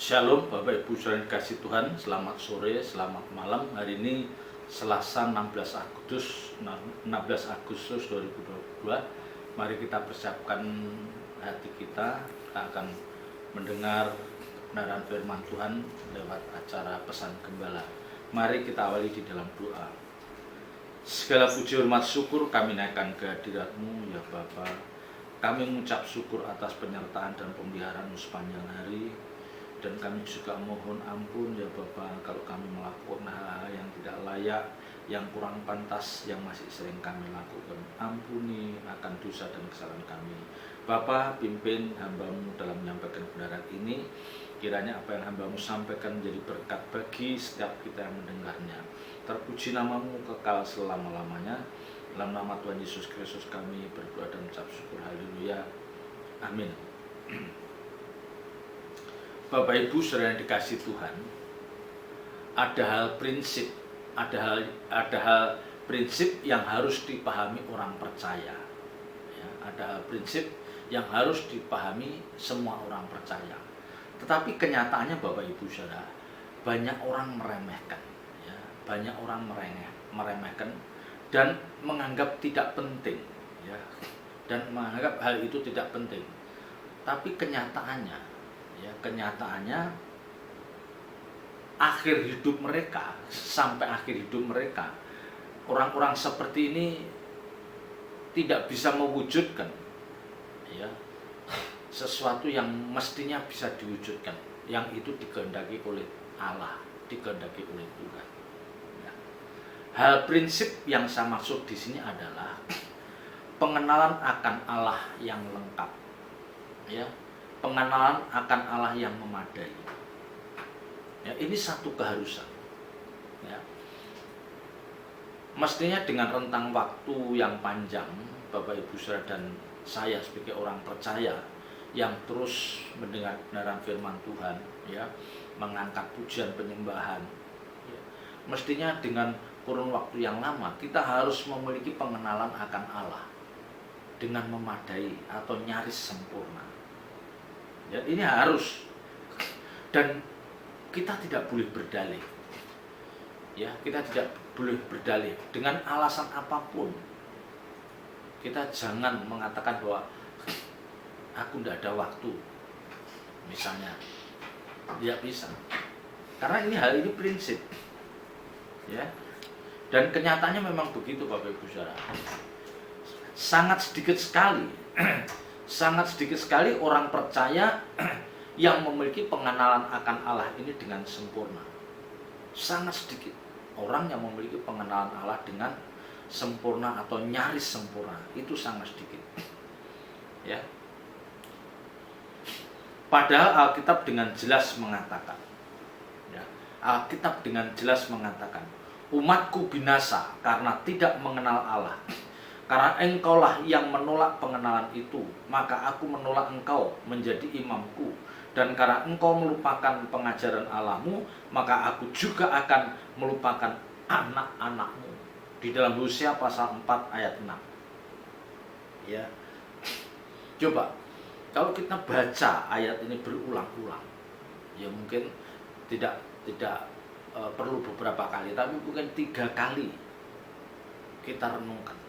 Shalom Bapak Ibu saudara kasih Tuhan, selamat sore, selamat malam. Hari ini Selasa 16 Agustus 2022. Mari kita persiapkan hati kita akan mendengar kebenaran firman Tuhan lewat acara pesan gembala. Mari kita awali di dalam doa. Segala puji hormat syukur kami naikkan ke hadirat-Mu ya Bapa. Kami mengucap syukur atas penyertaan dan pemeliharaan-Mu sepanjang hari. Dan kami juga mohon ampun ya Bapak kalau kami melakukan hal-hal yang tidak layak, yang kurang pantas, yang masih sering kami lakukan. Ampuni akan dosa dan kesalahan kami. Bapak, pimpin hamba-Mu dalam menyampaikan kebenaran ini. Kiranya apa yang hamba-Mu sampaikan menjadi berkat bagi setiap kita yang mendengarnya. Terpuji nama-Mu kekal selama-lamanya. Dalam nama Tuhan Yesus Kristus kami berdoa dan mengucap syukur. Haleluya. Amin. Bapak Ibu saudara yang dikasih Tuhan, ada hal prinsip yang harus dipahami orang percaya. Ya, ada hal prinsip yang harus dipahami semua orang percaya. Tetapi kenyataannya Bapak Ibu saudara, banyak orang meremehkan, ya, banyak orang meremehkan dan menganggap tidak penting, ya, dan menganggap hal itu tidak penting. Tapi kenyataannya akhir hidup mereka, sampai akhir hidup mereka, orang-orang seperti ini tidak bisa mewujudkan, ya, sesuatu yang mestinya bisa diwujudkan, yang itu dikehendaki oleh Allah, dikehendaki oleh Tuhan. Ya. Hal prinsip yang saya maksud di sini adalah pengenalan akan Allah yang lengkap, ya. Pengenalan akan Allah yang memadai. Ya, ini satu keharusan. Ya. Mestinya dengan rentang waktu yang panjang, Bapak Ibu Saudara dan saya sebagai orang percaya yang terus mendengar kebenaran firman Tuhan, ya, mengangkat pujian penyembahan. Ya. Mestinya dengan kurun waktu yang lama kita harus memiliki pengenalan akan Allah dengan memadai atau nyaris sempurna. Ya, ini harus, dan kita tidak boleh berdalih, ya, kita tidak boleh berdalih dengan alasan apapun. Kita jangan mengatakan bahwa aku tidak ada waktu, misalnya, tidak bisa, karena hal ini prinsip, ya, dan kenyataannya memang begitu Bapak Ibu Saudara. Sangat sedikit sekali orang percaya yang memiliki pengenalan akan Allah ini dengan sempurna. Sangat sedikit orang yang memiliki pengenalan Allah dengan sempurna atau nyaris sempurna. Itu sangat sedikit. Ya. Padahal Alkitab dengan jelas mengatakan, ya, Alkitab dengan jelas mengatakan, umatku binasa karena tidak mengenal Allah. Karena engkaulah yang menolak pengenalan itu, maka aku menolak engkau menjadi imamku. Dan karena engkau melupakan pengajaran Allahmu, maka aku juga akan melupakan anak-anakmu. Di dalam Hosea pasal 4 ayat 6. Ya. Coba, kalau kita baca ayat ini berulang-ulang, ya mungkin tidak perlu beberapa kali, tapi mungkin 3 kali kita renungkan.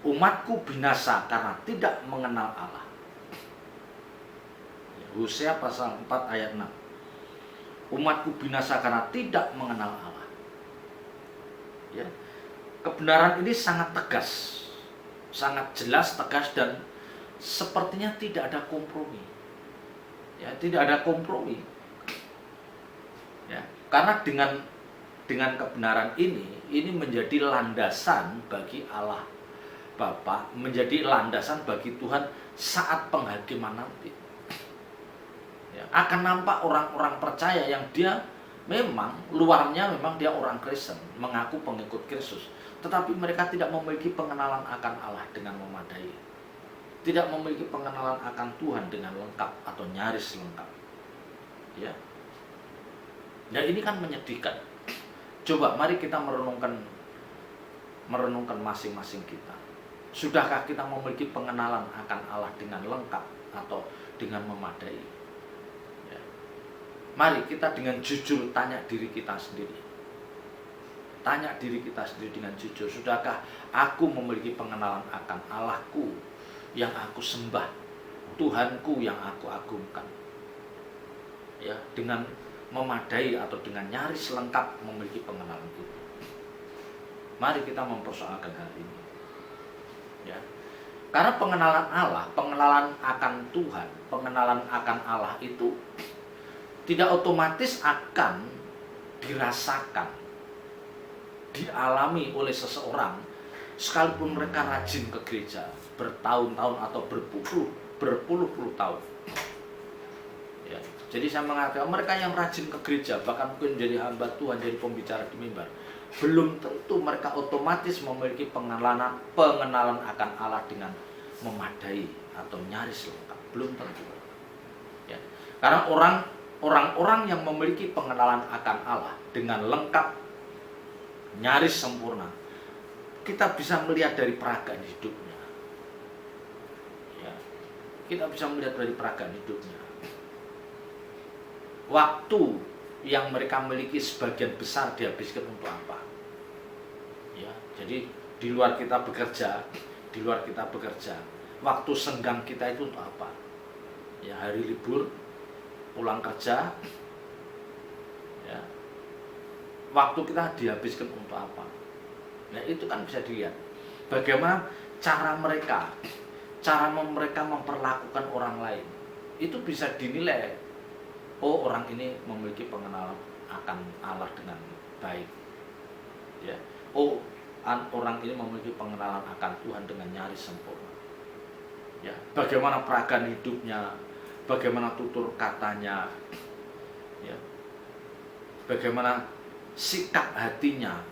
Umatku binasa karena tidak mengenal Allah. Hosea pasal 4 ayat 6. Umatku binasa karena tidak mengenal Allah. Ya. Kebenaran ini sangat tegas, sangat jelas, tegas, dan sepertinya tidak ada kompromi. Ya, tidak ada kompromi. Ya, karena dengan kebenaran ini menjadi landasan bagi Allah Bapa, menjadi landasan bagi Tuhan saat penghakiman nanti. Ya, akan nampak orang-orang percaya yang dia memang luarnya memang dia orang Kristen, mengaku pengikut Kristus, tetapi mereka tidak memiliki pengenalan akan Allah dengan memadai, tidak memiliki pengenalan akan Tuhan dengan lengkap atau nyaris lengkap. Ya, ya, ini kan menyedihkan. Coba mari kita merenungkan masing-masing kita. Sudahkah kita memiliki pengenalan akan Allah dengan lengkap atau dengan memadai? Ya. Mari kita dengan jujur tanya diri kita sendiri. Tanya diri kita sendiri dengan jujur, sudahkah aku memiliki pengenalan akan Allahku yang aku sembah, Tuhanku yang aku agungkan? Ya, dengan memadai atau dengan nyaris lengkap memiliki pengenalan itu. Mari kita mempersoalkan hal ini. Ya. Karena pengenalan Allah, pengenalan akan Tuhan, pengenalan akan Allah itu tidak otomatis akan dirasakan, dialami oleh seseorang sekalipun mereka rajin ke gereja bertahun-tahun atau berpuluh-puluh tahun. Ya, jadi saya mengatakan mereka yang rajin ke gereja, bahkan mungkin jadi hamba Tuhan, jadi pembicara di mimbar, belum tentu mereka otomatis memiliki pengenalan akan Allah dengan memadai atau nyaris lengkap. Belum tentu. Ya. Karena orang-orang yang memiliki pengenalan akan Allah dengan lengkap, nyaris sempurna, kita bisa melihat dari peragaan hidupnya. Ya. Kita bisa melihat dari peragaan hidupnya. Waktu yang mereka miliki sebagian besar dihabiskan untuk apa? Ya, jadi di luar kita bekerja, waktu senggang kita itu untuk apa? Ya, hari libur, pulang kerja, ya, waktu kita dihabiskan untuk apa? Nah, itu kan bisa dilihat. Bagaimana cara mereka memperlakukan orang lain, itu bisa dinilai. Oh, orang ini memiliki pengenalan akan Allah dengan baik. Ya. Oh, orang ini memiliki pengenalan akan Tuhan dengan nyaris sempurna. Ya. Bagaimana peragaan hidupnya, bagaimana tutur katanya, ya. Bagaimana sikap hatinya,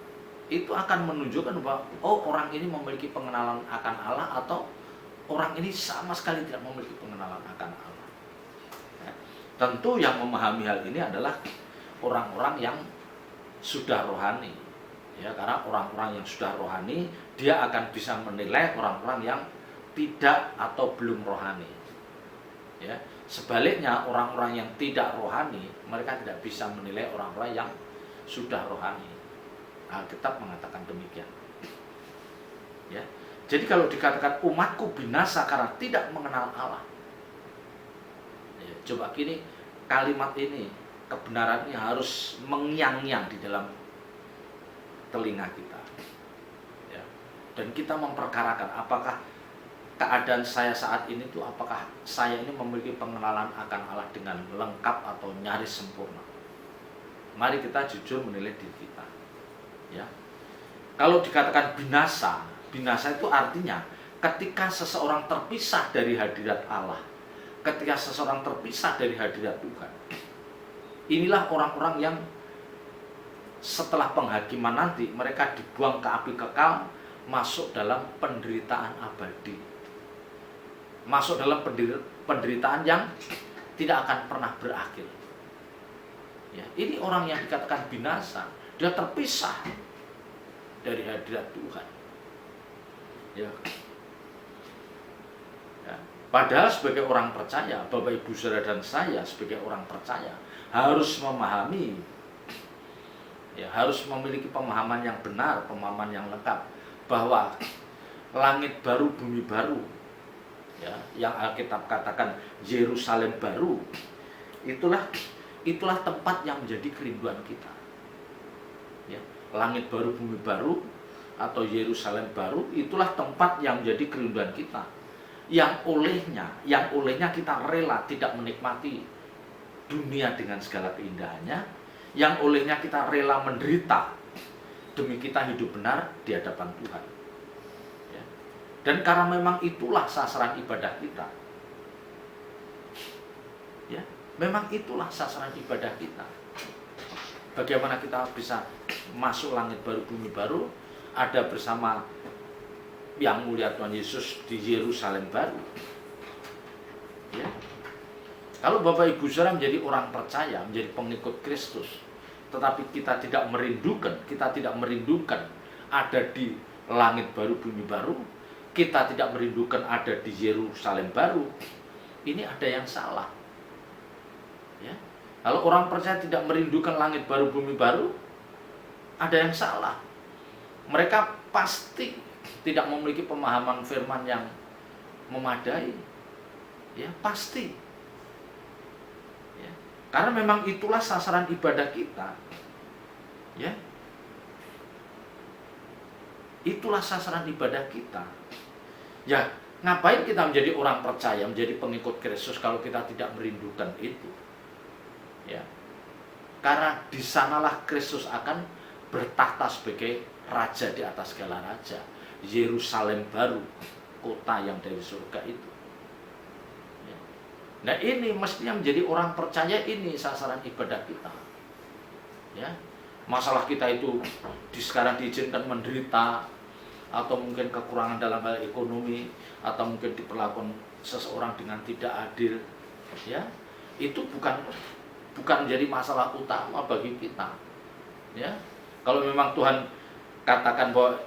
itu akan menunjukkan bahwa oh, orang ini memiliki pengenalan akan Allah atau orang ini sama sekali tidak memiliki pengenalan akan Allah. Tentu yang memahami hal ini adalah orang-orang yang sudah rohani. Ya, karena orang-orang yang sudah rohani, dia akan bisa menilai orang-orang yang tidak atau belum rohani. Ya, sebaliknya orang-orang yang tidak rohani, mereka tidak bisa menilai orang-orang yang sudah rohani. Alkitab mengatakan demikian. Ya. Jadi kalau dikatakan umatku binasa karena tidak mengenal Allah, coba gini, kalimat ini, kebenaran ini harus mengiang-iang di dalam telinga kita. Ya. Dan kita memperkarakan apakah keadaan saya saat ini tuh, apakah saya ini memiliki pengenalan akan Allah dengan lengkap atau nyaris sempurna. Mari kita jujur menilai diri kita. Ya. Kalau dikatakan binasa itu artinya ketika seseorang terpisah dari hadirat Allah, ketika seseorang terpisah dari hadirat Tuhan, inilah orang-orang yang setelah penghakiman nanti mereka dibuang ke api kekal, masuk dalam penderitaan abadi, masuk dalam penderitaan yang tidak akan pernah berakhir. Ya, ini orang yang dikatakan binasa, dia terpisah dari hadirat Tuhan. Ya. Padahal sebagai orang percaya, Bapak Ibu Saudara dan saya sebagai orang percaya harus memahami, ya, harus memiliki pemahaman yang benar, pemahaman yang lengkap bahwa langit baru, bumi baru, ya, yang Alkitab katakan Yerusalem baru, itulah tempat yang menjadi kerinduan kita. Ya, langit baru, bumi baru atau Yerusalem baru, itulah tempat yang menjadi kerinduan kita. Yang olehnya kita rela tidak menikmati dunia dengan segala keindahannya, yang olehnya kita rela menderita demi kita hidup benar di hadapan Tuhan. Ya. Dan karena memang itulah sasaran ibadah kita. Ya, memang itulah sasaran ibadah kita. Bagaimana kita bisa masuk langit baru, bumi baru, ada bersama yang mulia Tuhan Yesus di Yerusalem baru. Ya. Kalau Bapak Ibu Saudara menjadi orang percaya, menjadi pengikut Kristus, tetapi kita tidak merindukan ada di langit baru, bumi baru, kita tidak merindukan ada di Yerusalem baru, ini ada yang salah. Ya. Kalau orang percaya tidak merindukan langit baru, bumi baru, ada yang salah. Mereka pasti tidak memiliki pemahaman firman yang memadai. Ya, pasti. Ya. Karena memang itulah sasaran ibadah kita. Ya. Itulah sasaran ibadah kita. Ya, ngapain kita menjadi orang percaya, menjadi pengikut Kristus kalau kita tidak merindukan itu? Ya. Karena di sanalah Kristus akan bertahta sebagai raja di atas segala raja. Yerusalem baru, kota yang dari surga itu. Ya. Nah, ini mestinya menjadi orang percaya, ini sasaran ibadah kita. Ya. Masalah kita itu sekarang diizinkan menderita, atau mungkin kekurangan dalam hal ekonomi, atau mungkin diperlakukan seseorang dengan tidak adil, ya, itu bukan menjadi masalah utama bagi kita. Ya, kalau memang Tuhan katakan bahwa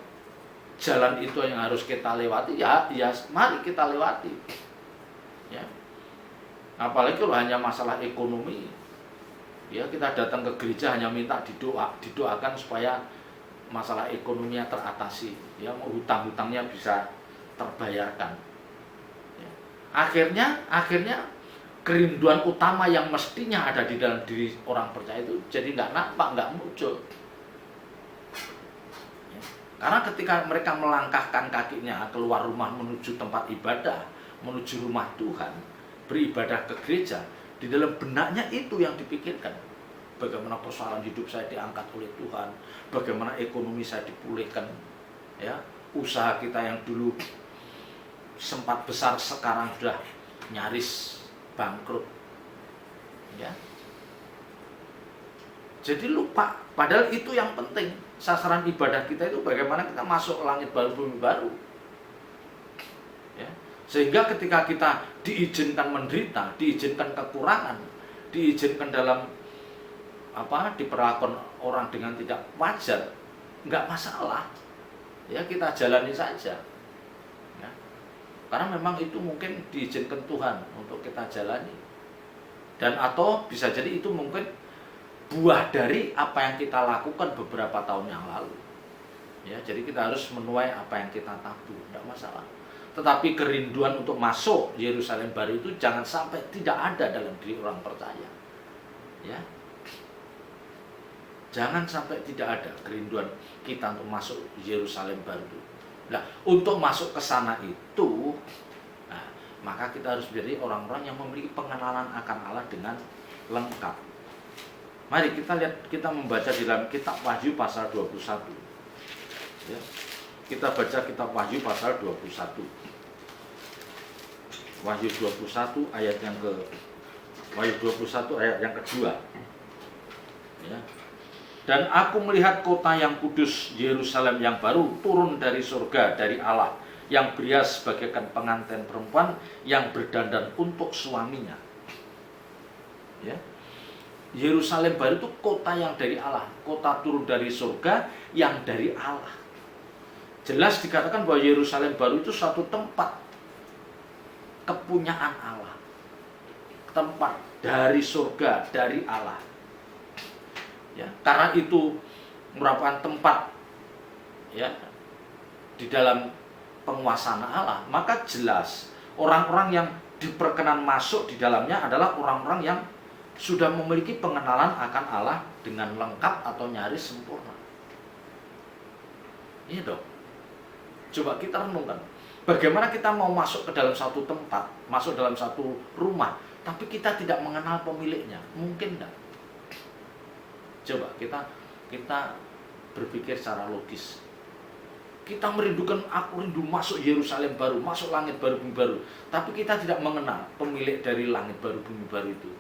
jalan itu yang harus kita lewati, ya mari kita lewati. Ya, apalagi kalau hanya masalah ekonomi, ya kita datang ke gereja hanya minta didoakan supaya masalah ekonominya teratasi, ya, hutang-hutangnya bisa terbayarkan. Ya. Akhirnya kerinduan utama yang mestinya ada di dalam diri orang percaya itu jadi nggak nampak, nggak muncul. Ya. Karena ketika mereka melangkahkan kakinya keluar rumah menuju tempat ibadah, menuju rumah Tuhan, beribadah ke gereja, di dalam benaknya itu yang dipikirkan. Bagaimana persoalan hidup saya diangkat oleh Tuhan, bagaimana ekonomi saya dipulihkan, ya, usaha kita yang dulu sempat besar sekarang sudah nyaris bangkrut, ya. Jadi lupa, padahal itu yang penting. Sasaran ibadah kita itu bagaimana kita masuk langit baru, bumi baru, ya. Sehingga ketika kita diizinkan menderita, diizinkan kekurangan, diizinkan dalam diperlakukan orang dengan tidak wajar, nggak masalah, ya, kita jalani saja. Ya. Karena memang itu mungkin diizinkan Tuhan untuk kita jalani, dan atau bisa jadi itu mungkin buah dari apa yang kita lakukan beberapa tahun yang lalu. Ya, jadi kita harus menuai apa yang kita tabur, tidak masalah. Tetapi kerinduan untuk masuk Yerusalem baru itu jangan sampai tidak ada dalam diri orang percaya. Ya. Jangan sampai tidak ada kerinduan kita untuk masuk Yerusalem baru. Nah, untuk masuk ke sana itu, nah, maka kita harus menjadi orang-orang yang memiliki pengenalan akan Allah dengan lengkap. Mari kita lihat, kita membaca di dalam kitab Wahyu pasal 21. Ya. Kita baca kitab Wahyu pasal 21. Wahyu 21 ayat yang Wahyu 21 ayat yang kedua. Ya. Dan aku melihat kota yang kudus, Yerusalem yang baru, turun dari surga, dari Allah, yang berhias bagaikan pengantin perempuan yang berdandan untuk suaminya. Ya. Yerusalem baru itu kota yang dari Allah, kota turun dari surga yang dari Allah. Jelas dikatakan bahwa Yerusalem baru itu suatu tempat kepunyaan Allah, tempat dari surga, dari Allah. Ya, karena itu merupakan tempat, ya, di dalam penguasaan Allah, maka jelas orang-orang yang diperkenan masuk di dalamnya adalah orang-orang yang sudah memiliki pengenalan akan Allah dengan lengkap atau nyaris sempurna. Iya dong. Coba kita renungkan, bagaimana kita mau masuk ke dalam satu tempat, masuk dalam satu rumah, tapi kita tidak mengenal pemiliknya, mungkin enggak? Coba kita berpikir secara logis. Kita merindukan, aku rindu masuk Yerusalem baru, masuk langit baru, bumi baru, tapi kita tidak mengenal pemilik dari langit baru, bumi baru itu.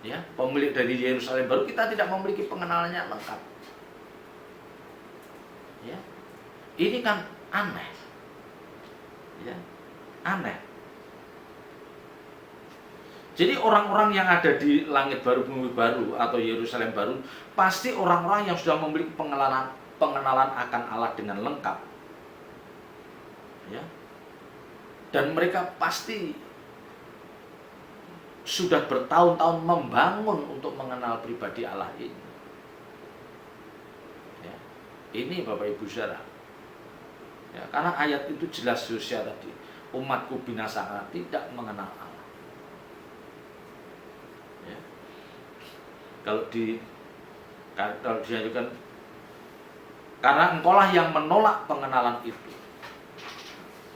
Ya, pemilik dari Yerusalem baru, kita tidak memiliki pengenalannya lengkap. Ya, ini kan aneh. Ya, aneh. Jadi orang-orang yang ada di langit baru, bumi baru atau Yerusalem baru pasti orang-orang yang sudah memiliki pengenalan akan Allah dengan lengkap. Ya. Dan mereka pasti sudah bertahun-tahun membangun untuk mengenal pribadi Allah ini. Ya. Ini Bapak Ibu Saudara. Ya, karena ayat itu jelas Hosea tadi, umatku binasa karena tidak mengenal Allah. Ya. Kalau diajukan, karena engkaulah yang menolak pengenalan itu.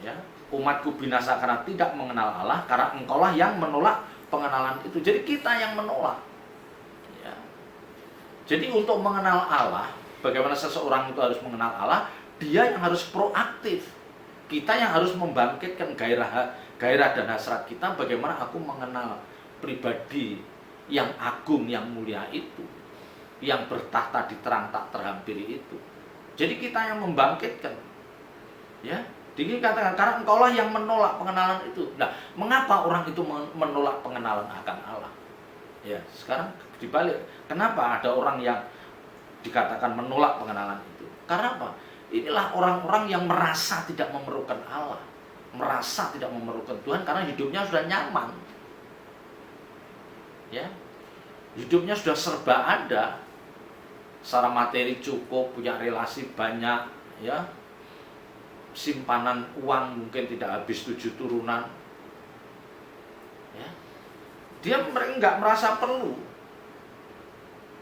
Ya, umatku binasa karena tidak mengenal Allah, karena engkaulah yang menolak pengenalan itu. Jadi kita yang menolak. Ya. Jadi untuk mengenal Allah, bagaimana seseorang itu harus mengenal Allah, dia yang harus proaktif. Kita yang harus membangkitkan gairah dan hasrat kita, bagaimana aku mengenal pribadi yang agung, yang mulia itu, yang bertahta di terang tak terhampiri itu. Jadi kita yang membangkitkan. Ya. Jadi katakan, karena engkaulah yang menolak pengenalan itu. Nah, mengapa orang itu menolak pengenalan akan Allah? Ya, sekarang dibalik. Kenapa ada orang yang dikatakan menolak pengenalan itu? Karena apa? Inilah orang-orang yang merasa tidak memerlukan Allah, merasa tidak memerlukan Tuhan karena hidupnya sudah nyaman. Ya. Hidupnya sudah serba ada. Secara materi cukup, punya relasi banyak, ya. Simpanan uang mungkin tidak habis 7 turunan. Ya. Dia nggak merasa perlu.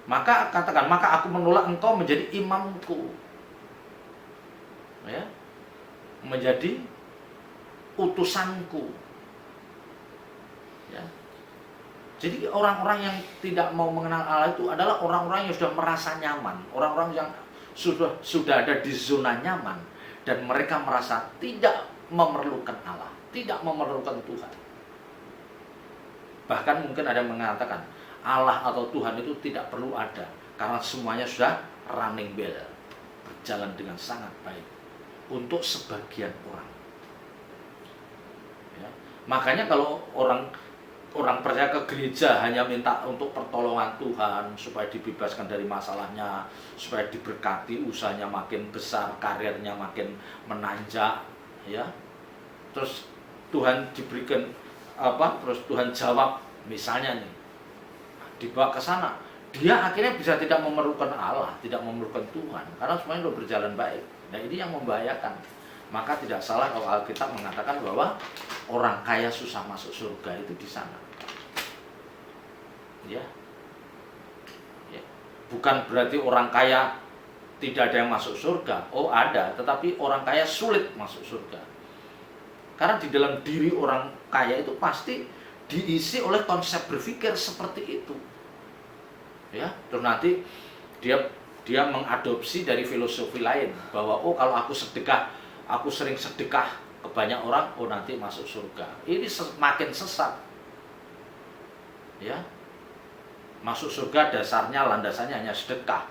Maka katakan, maka aku menolak engkau menjadi imamku. Ya. Menjadi utusanku. Ya. Jadi orang-orang yang tidak mau mengenal Allah itu adalah orang-orang yang sudah merasa nyaman, orang-orang yang sudah ada di zona nyaman. Dan mereka merasa tidak memerlukan Allah, tidak memerlukan Tuhan. Bahkan mungkin ada yang mengatakan Allah atau Tuhan itu tidak perlu ada, karena semuanya sudah running well, berjalan dengan sangat baik untuk sebagian orang. Ya. Makanya kalau orang percaya ke gereja hanya minta untuk pertolongan Tuhan supaya dibebaskan dari masalahnya, supaya diberkati, usahanya makin besar, karirnya makin menanjak, ya. Terus Tuhan diberikan terus Tuhan jawab, misalnya nih, dibawa ke sana, dia akhirnya bisa tidak memerlukan Allah, tidak memerlukan Tuhan, karena semuanya sudah berjalan baik. Nah, ini yang membahayakan. Maka tidak salah kalau Alkitab mengatakan bahwa orang kaya susah masuk surga itu di sana. Ya. Ya. Bukan berarti orang kaya tidak ada yang masuk surga. Oh, ada, tetapi orang kaya sulit masuk surga. Karena di dalam diri orang kaya itu pasti diisi oleh konsep berpikir seperti itu. Ya, terus nanti dia mengadopsi dari filosofi lain bahwa oh, kalau aku sering sedekah ke banyak orang, oh nanti masuk surga. Ini makin sesat. Ya. Masuk surga dasarnya, landasannya hanya sedekah,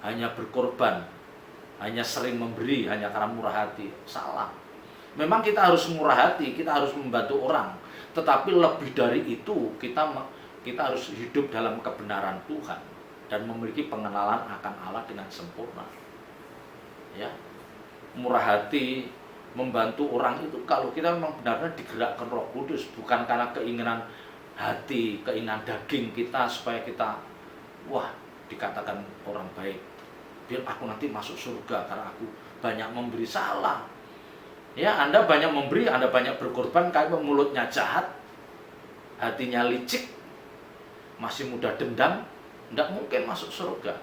hanya berkorban, hanya sering memberi, hanya karena murah hati. Salah. Memang kita harus murah hati, kita harus membantu orang. Tetapi lebih dari itu, kita harus hidup dalam kebenaran Tuhan dan memiliki pengenalan akan Allah dengan sempurna. Ya. Murah hati, membantu orang itu kalau kita memang benar-benar digerakkan Roh Kudus, bukan karena keinginan hati, keinginan daging kita supaya kita dikatakan orang baik, biar aku nanti masuk surga karena aku banyak memberi. Salah. Ya, Anda banyak memberi, Anda banyak berkorban, kalau mulutnya jahat, hatinya licik, masih mudah dendam, tidak mungkin masuk surga.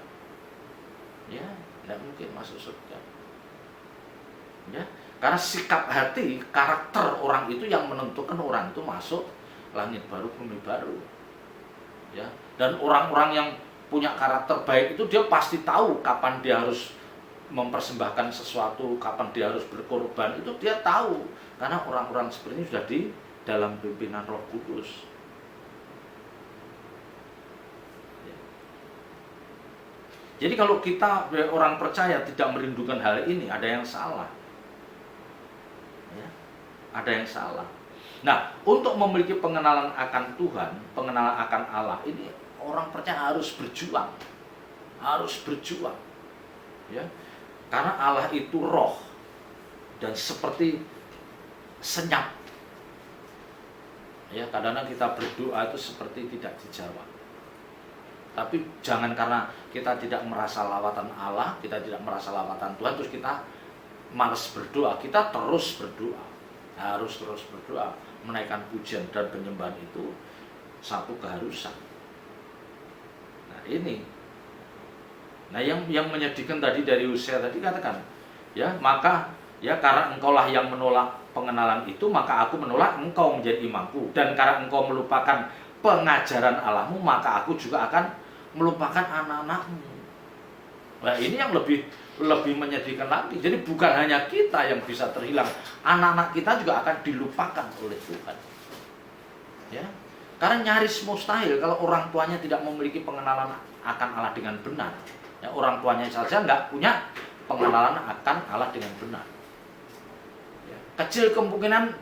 Ya, tidak mungkin masuk surga. Ya, karena sikap hati, karakter orang itu yang menentukan orang itu masuk langit baru, bumi baru. Ya, dan orang-orang yang punya karakter baik itu dia pasti tahu kapan dia harus mempersembahkan sesuatu, kapan dia harus berkorban, itu dia tahu. Karena orang-orang seperti ini sudah di dalam pimpinan Roh Kudus. Ya. Jadi kalau kita orang percaya tidak merindukan hal ini, ada yang salah. Ya, ada yang salah. Nah, untuk memiliki pengenalan akan Tuhan, pengenalan akan Allah, ini orang percaya harus berjuang. Harus berjuang. Ya. Karena Allah itu roh dan seperti senyap. Ya, kadang-kadang kita berdoa itu seperti tidak dijawab. Tapi jangan karena kita tidak merasa lawatan Allah, kita tidak merasa lawatan Tuhan, terus kita malas berdoa. Kita terus berdoa, harus terus berdoa. Menaikkan pujian dan penyembahan itu satu keharusan. Nah ini, nah yang menyedihkan tadi dari Hosea tadi katakan, ya maka ya karena engkaulah yang menolak pengenalan itu, maka aku menolak engkau menjadi imamku, dan karena engkau melupakan pengajaran Allahmu, maka aku juga akan melupakan anak-anakmu. Nah ini yang lebih menyedihkan lagi. Jadi bukan hanya kita yang bisa terhilang, anak-anak kita juga akan dilupakan oleh Tuhan. Ya, karena nyaris mustahil kalau orang tuanya tidak memiliki pengenalan akan Allah dengan benar. Ya, orang tuanya saja nggak punya pengenalan akan Allah dengan benar. Ya, kecil kemungkinan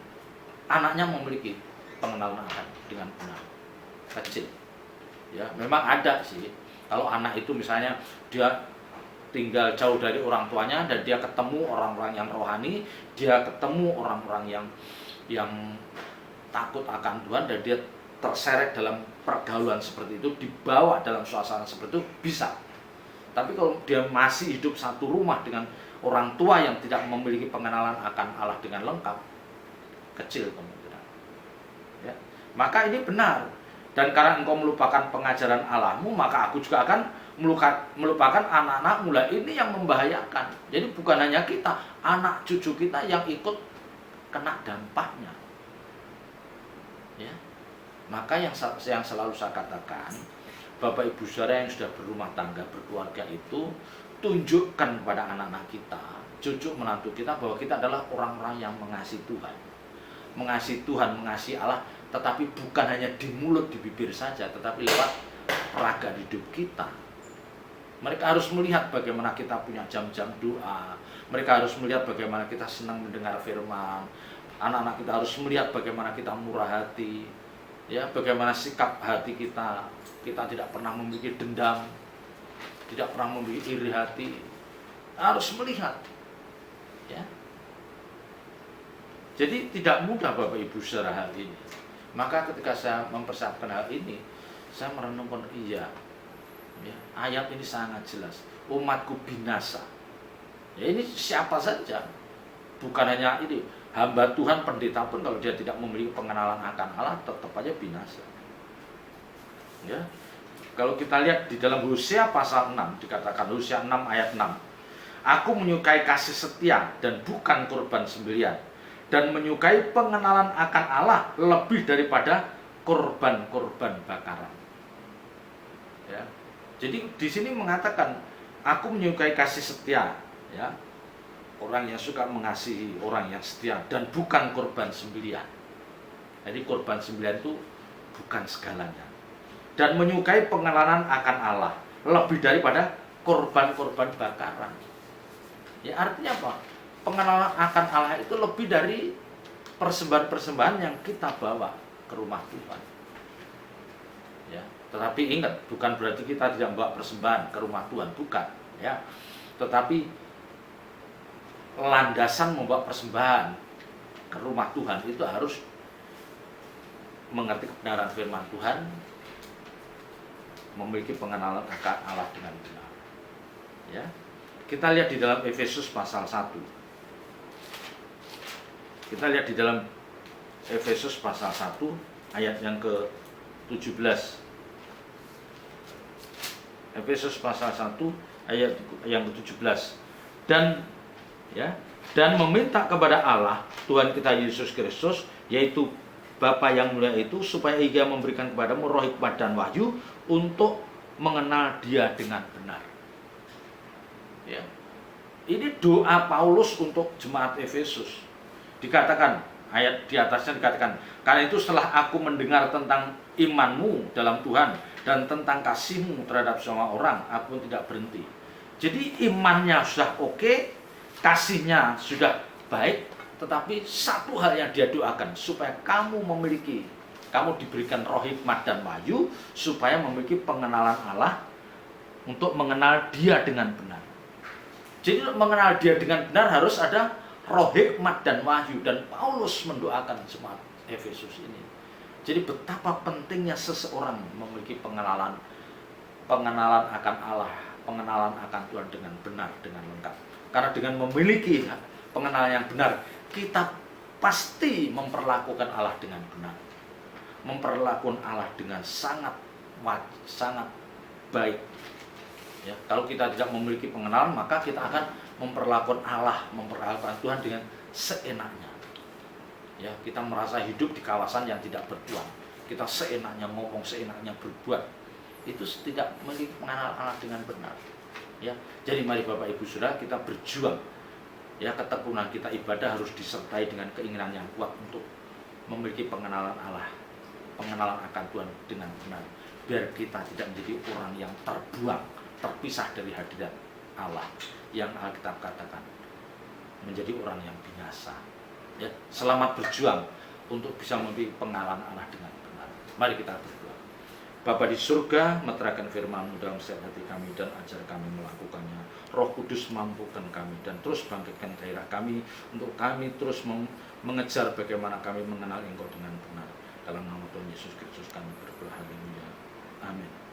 anaknya memiliki pengenalan akan dengan benar. Kecil. Ya, memang ada sih. Kalau anak itu misalnya dia tinggal jauh dari orang tuanya dan dia ketemu orang-orang yang rohani, dia ketemu orang-orang yang takut akan Tuhan, dan dia terseret dalam pergaulan seperti itu, dibawa dalam suasana seperti itu, bisa. Tapi kalau dia masih hidup satu rumah dengan orang tua yang tidak memiliki pengenalan akan Allah dengan lengkap, kecil kemungkinan. Ya. Maka ini benar. Dan karena engkau melupakan pengajaran Allahmu, maka aku juga akan melupakan anak-anakmu. Lah ini yang membahayakan. Jadi bukan hanya kita, anak cucu kita yang ikut kena dampaknya. Ya. Maka yang selalu saya katakan, Bapak Ibu Saudara yang sudah berumah tangga, berkeluarga itu, tunjukkan kepada anak-anak kita, cucu menantu kita, bahwa kita adalah orang-orang yang mengasihi Tuhan. Mengasihi Tuhan, mengasihi Allah, tetapi bukan hanya di mulut, di bibir saja, tetapi lewat peragaan hidup kita. Mereka harus melihat bagaimana kita punya jam-jam doa. Mereka harus melihat bagaimana kita senang mendengar firman. Anak-anak kita harus melihat bagaimana kita murah hati. Ya, bagaimana sikap hati kita. Kita tidak pernah memiliki dendam, tidak pernah memiliki iri hati. Harus melihat. Ya. Jadi tidak mudah Bapak Ibu Saudara hal ini. Maka ketika saya mempersiapkan hal ini, saya merenungkan, iya, ya, ayat ini sangat jelas. Umatku binasa. Ya ini siapa saja. Bukan hanya ini, hamba Tuhan, pendeta pun kalau dia tidak memiliki pengenalan akan Allah, tetap aja binasa. Ya. Kalau kita lihat di dalam Hosea pasal 6, dikatakan Hosea 6 ayat 6. Aku menyukai kasih setia dan bukan korban sembelihan, dan menyukai pengenalan akan Allah lebih daripada korban-korban bakaran. Ya. Jadi di sini mengatakan aku menyukai kasih setia, ya. Orang yang suka mengasihi, orang yang setia, dan bukan korban sembelihan. Jadi korban sembelihan itu bukan segalanya. Dan menyukai pengenalan akan Allah lebih daripada korban-korban bakaran. Ya artinya apa? Pengenalan akan Allah itu lebih dari persembahan-persembahan yang kita bawa ke rumah Tuhan. Ya, tetapi ingat, bukan berarti kita tidak membawa persembahan ke rumah Tuhan, bukan. Ya, tetapi landasan membawa persembahan ke rumah Tuhan itu harus mengerti kebenaran firman Tuhan, memiliki pengenalan akan Allah dengan benar. Ya, kita lihat di dalam Efesus pasal 1. Kita lihat di dalam Efesus pasal 1 ayat yang ke-17. Efesus pasal 1 ayat yang ke-17. Dan meminta kepada Allah Tuhan kita Yesus Kristus, yaitu Bapa yang mulia itu, supaya Ia memberikan kepadamu roh hikmat dan wahyu untuk mengenal Dia dengan benar. Ya. Ini doa Paulus untuk jemaat Efesus. Dikatakan, ayat di atasnya dikatakan, karena itu setelah aku mendengar tentang imanmu dalam Tuhan dan tentang kasihmu terhadap semua orang, aku pun tidak berhenti. Jadi imannya sudah oke, kasihnya sudah baik, tetapi satu hal yang dia doakan, supaya kamu diberikan roh hikmat dan wahyu, supaya memiliki pengenalan Allah, untuk mengenal Dia dengan benar. Jadi untuk mengenal Dia dengan benar harus ada roh hikmat dan wahyu, dan Paulus mendoakan jemaat Efesus ini. Jadi betapa pentingnya seseorang memiliki pengenalan akan Allah, pengenalan akan Tuhan dengan benar, dengan lengkap. Karena dengan memiliki pengenalan yang benar, kita pasti memperlakukan Allah dengan benar, memperlakukan Allah dengan sangat baik. Ya, kalau kita tidak memiliki pengenalan, maka kita akan memperlakukan Allah, memperlakukan Tuhan dengan seenaknya. Ya, kita merasa hidup di kawasan yang tidak bertuhan. Kita seenaknya ngomong, seenaknya berbuat. Itu tidak memiliki pengenalan Allah dengan benar. Ya, jadi mari Bapak Ibu Saudara, kita berjuang. Ya, ketekunan kita ibadah harus disertai dengan keinginan yang kuat untuk memiliki pengenalan Allah, pengenalan akan Tuhan dengan benar. Biar kita tidak menjadi orang yang terbuang, terpisah dari hadirat Allah, yang Alkitab katakan menjadi orang yang binasa. Ya, selamat berjuang untuk bisa memiliki pengenalan Allah dengan benar. Mari kita berdoa. Bapa di surga, meteraikan firman-Mu dalam setiap hati kami dan ajar kami melakukannya. Roh Kudus mampukan kami dan terus bangkitkan gairah kami untuk kami terus mengejar bagaimana kami mengenal Engkau dengan benar. Dalam nama Tuhan Yesus Kristus kami berdoa. Haleluya. Amin.